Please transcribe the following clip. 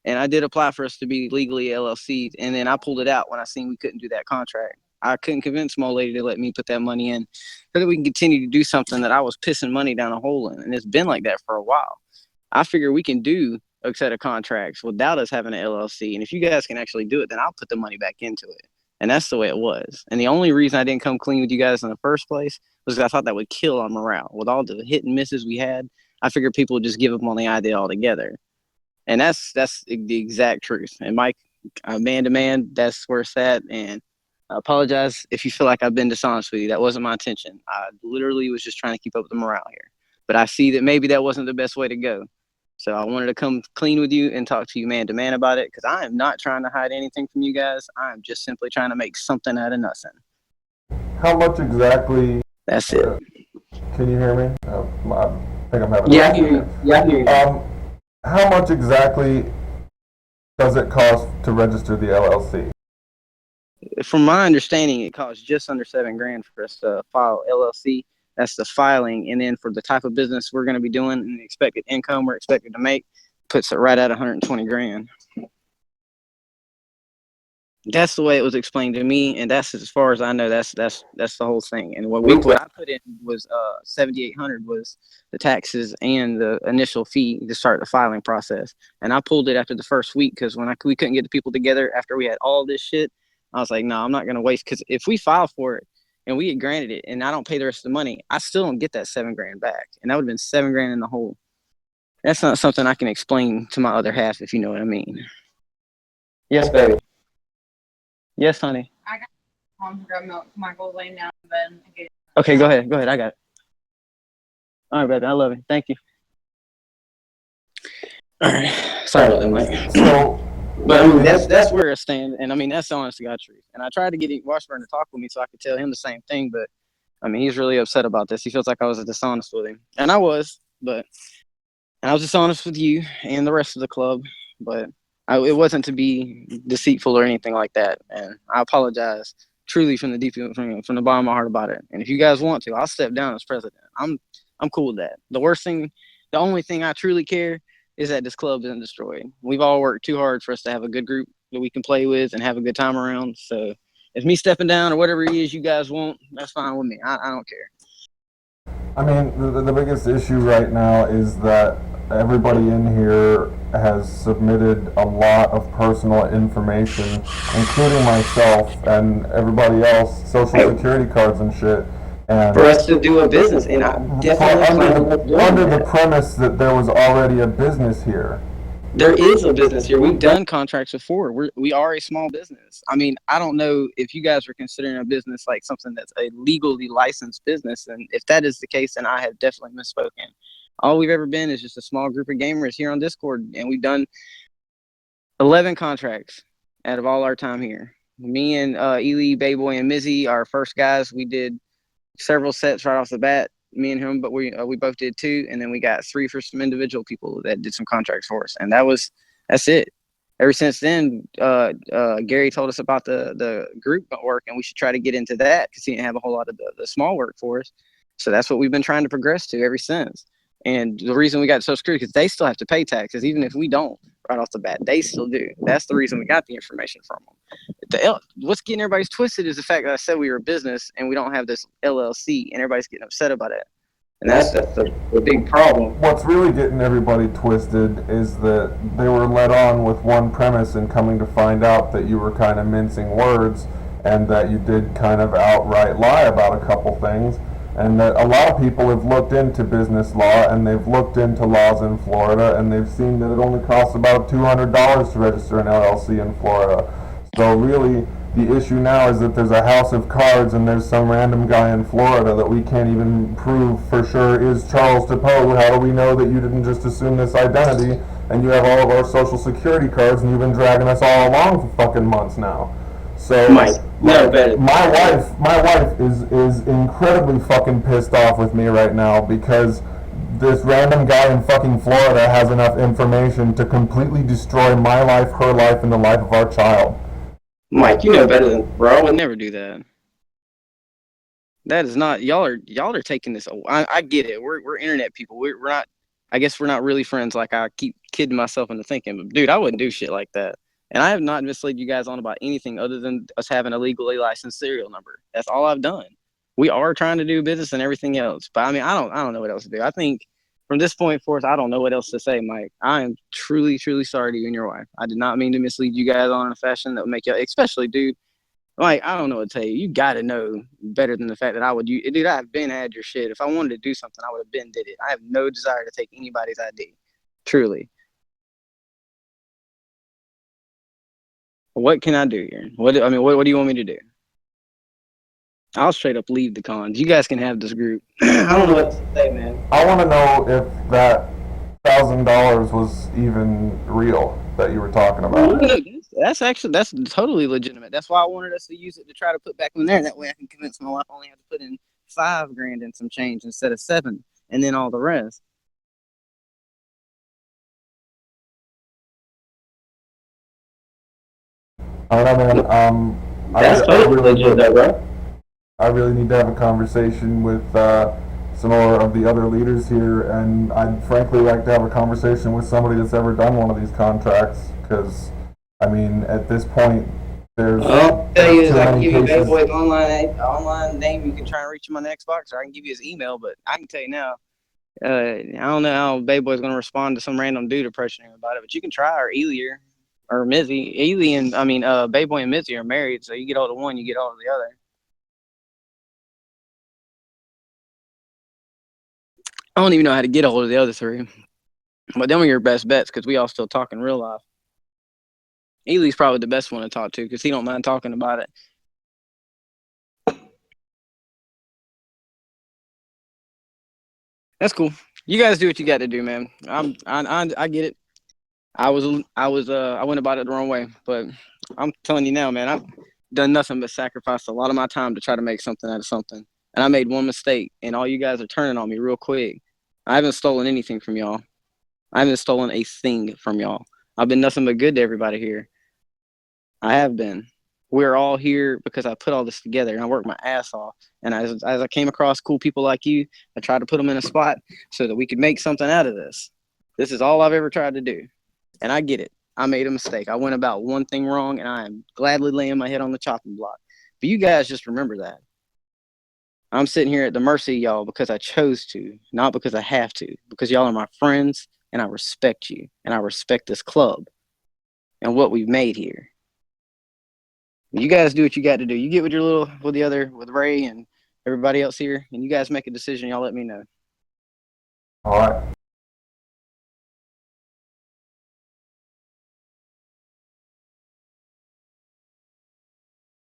And I did apply for us to be legally LLCs, and then I pulled it out when I seen we couldn't do that contract. I couldn't convince small lady to let me put that money in so that we can continue to do something that I was pissing money down a hole in, and it's been like that for a while. I figure we can do a set of contracts without us having an LLC, and if you guys can actually do it, then I'll put the money back into it. And that's the way it was. And the only reason I didn't come clean with you guys in the first place was because I thought that would kill our morale. With all the hit and misses we had, I figured people would just give up on the idea altogether. And that's the exact truth. And Mike, man to man, that's where it's at. And I apologize if you feel like I've been dishonest with you. That wasn't my intention. I literally was just trying to keep up the morale here. But I see that maybe that wasn't the best way to go. So I wanted to come clean with you and talk to you man to man about it, because I am not trying to hide anything from you guys. I am just simply trying to make something out of nothing. How much exactly? That's it. Can you hear me? I think I'm having. Yeah, I hear you. Yeah, I hear you. How much exactly does it cost to register the LLC? From my understanding, it costs just under $7,000 for us to file LLC. That's the filing, and then for the type of business we're going to be doing and the expected income we're expected to make, puts it right at $120,000. That's the way it was explained to me, and that's as far as I know. That's the whole thing. And what I put in was $7,800 was the taxes and the initial fee to start the filing process. And I pulled it after the first week because we couldn't get the people together after we had all this shit. I was like, no, I'm not gonna waste, because if we file for it and we get granted it and I don't pay the rest of the money, I still don't get that $7,000 back, and that would have been $7,000 in the hole. That's not something I can explain to my other half, if you know what I mean. Yes, baby. Yes, honey. I got mom to grab milk. Michael's laying down in bed. Okay, go ahead. I got it. All right, baby. I love you. Thank you. All right. Sorry about that, Mike. But I mean, that's where I stand, and I mean that's the honest to God truth. And I tried to get Washburn to talk with me so I could tell him the same thing, but I mean he's really upset about this. He feels like I was dishonest with him, and I was, and I was dishonest with you and the rest of the club, but it wasn't to be deceitful or anything like that. And I apologize truly from the bottom of my heart about it. And if you guys want to, I'll step down as president. I'm cool with that. The only thing I truly care is that this club isn't destroyed. We've all worked too hard for us to have a good group that we can play with and have a good time around. So if me stepping down or whatever it is you guys want, that's fine with me. I don't care. I mean, the biggest issue right now is that everybody in here has submitted a lot of personal information, including myself and everybody else, social security cards and shit. And for us to do a business, and I definitely under the premise that there was already a business here. There is a business here. We've done contracts before. We are a small business. I mean, I don't know if you guys are considering a business like something that's a legally licensed business, and if that is the case, then I have definitely misspoken. All we've ever been is just a small group of gamers here on Discord, and we've done 11 contracts out of all our time here. Me and Ely, Bayboy, and Mizzy, our first guys, we did several sets right off the bat, me and him, but we both did 2, and then we got 3 for some individual people that did some contracts for us, and that's it. Ever since then, Gary told us about the group work, and we should try to get into that because he didn't have a whole lot of the small work for us. So that's what we've been trying to progress to ever since. And the reason we got Social Security, because they still have to pay taxes, even if we don't right off the bat. They still do. That's the reason we got the information from them. What's getting everybody's twisted is the fact that I said we were a business and we don't have this LLC, and everybody's getting upset about it. And that's the big problem. What's really getting everybody twisted is that they were led on with one premise, and coming to find out that you were kind of mincing words and that you did kind of outright lie about a couple things. And that a lot of people have looked into business law, and they've looked into laws in Florida, and they've seen that it only costs about $200 to register an LLC in Florida. So really, the issue now is that there's a house of cards, and there's some random guy in Florida that we can't even prove for sure is Charles DePoe. How do we know that you didn't just assume this identity, and you have all of our social security cards, and you've been dragging us all along for fucking months now? So my wife is incredibly fucking pissed off with me right now because this random guy in fucking Florida has enough information to completely destroy my life, her life, and the life of our child. Mike, you know better than bro. I would never do that. That is not y'all are taking this. I get it. We're internet people. We're not. I guess we're not really friends like I keep kidding myself into thinking. But, dude, I wouldn't do shit like that. And I have not misled you guys on about anything other than us having a legally licensed serial number. That's all I've done. We are trying to do business and everything else. But, I mean, I don't know what else to do. I think from this point forth, I don't know what else to say, Mike. I am truly, truly sorry to you and your wife. I did not mean to mislead you guys on a fashion that would make you, especially, dude. Like, I don't know what to tell you. You got to know better than the fact that I would. Dude, I've been had your shit. If I wanted to do something, I would have been did it. I have no desire to take anybody's ID. Truly. What can I do here? What do you want me to do? I'll straight up leave the cons. You guys can have this group. I don't know what to say, man. I want to know if that $1,000 was even real that you were talking about. That's totally legitimate. That's why I wanted us to use it to try to put back in there. That way I can convince my wife I only have to put in $5,000 and some change instead of 7, and then all the rest. I don't know, man. That's totally legit, though, bro. I really need to have a conversation with some more of the other leaders here, and I'd frankly like to have a conversation with somebody that's ever done one of these contracts, because, I mean, at this point, there's I'll tell you is too I can many give you cases. Bad Boy's online name. You can try and reach him on the Xbox, or I can give you his email. But I can tell you now, I don't know how Bad Boy's gonna respond to some random dude approaching him about it. But you can try, or Ely or Mizzy. Ely and Bad Boy and Mizzy are married, so you get all to one, you get all to the other. I don't even know how to get a hold of the other 3. But them are your best bets because we all still talk in real life. Ely's probably the best one to talk to because he don't mind talking about it. That's cool. You guys do what you got to do, man. I get it. I went about it the wrong way, but I'm telling you now, man, I've done nothing but sacrifice a lot of my time to try to make something out of something. And I made one mistake, and all you guys are turning on me real quick. I haven't stolen anything from y'all. I haven't stolen a thing from y'all. I've been nothing but good to everybody here. I have been. We're all here because I put all this together and I worked my ass off. And as I came across cool people like you, I tried to put them in a spot so that we could make something out of this. This is all I've ever tried to do. And I get it. I made a mistake. I went about one thing wrong, and I am gladly laying my head on the chopping block. But you guys just remember that. I'm sitting here at the mercy of y'all because I chose to, not because I have to, because y'all are my friends, and I respect you, and I respect this club and what we've made here. You guys do what you got to do. You get with with Ray and everybody else here, and you guys make a decision. Y'all let me know. All right.